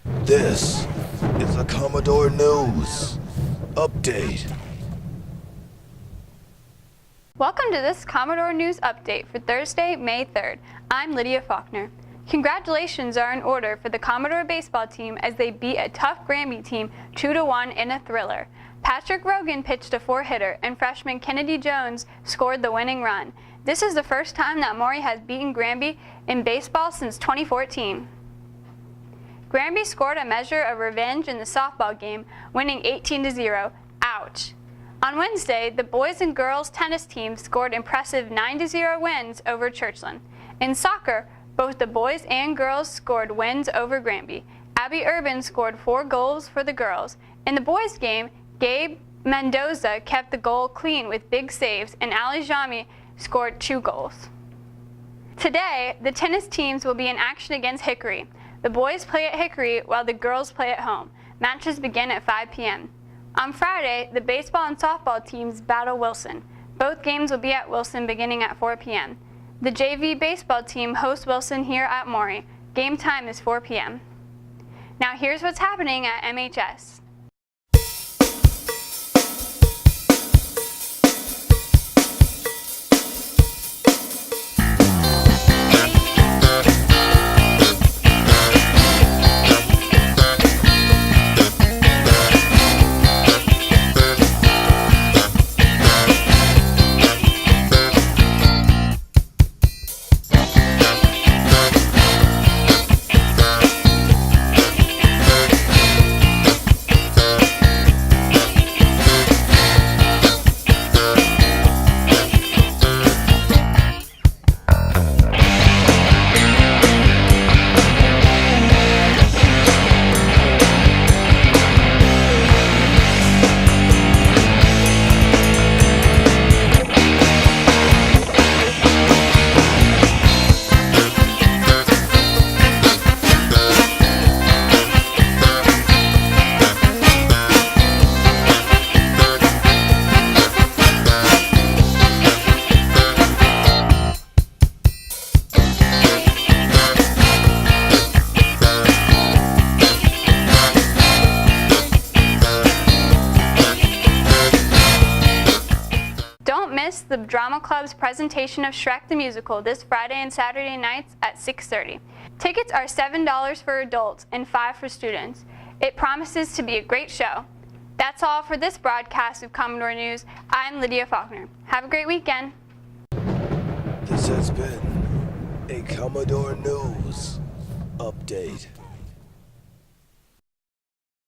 This is the Commodore News Update. Welcome to this Commodore News Update for Thursday, May 3rd. I'm Lydia Faulkner. Congratulations are in order for the Commodore baseball team as they beat a tough Granby team 2-1 in a thriller. Patrick Rogan pitched a four-hitter and freshman Kennedy Jones scored the winning run. This is the first time that Maury has beaten Granby in baseball since 2014. Granby scored a measure of revenge in the softball game, winning 18-0. Ouch! On Wednesday, the boys and girls tennis teams scored impressive 9-0 wins over Churchland. In soccer, both the boys and girls scored wins over Granby. Abby Urban scored 4 goals for the girls. In the boys' game, Gabe Mendoza kept the goal clean with big saves, and Ali Jami scored 2 goals. Today, the tennis teams will be in action against Hickory. The boys play at Hickory while the girls play at home. Matches begin at 5 p.m. On Friday, the baseball and softball teams battle Wilson. Both games will be at Wilson beginning at 4 p.m. The JV baseball team hosts Wilson here at Maury. Game time is 4 p.m. Now here's what's happening at MHS. The Drama Club's presentation of Shrek the Musical this Friday and Saturday nights at 6:30. Tickets are $7 for adults and $5 for students. It promises to be a great show. That's all for this broadcast of Commodore News. I'm Lydia Faulkner. Have a great weekend. This has been a Commodore News Update.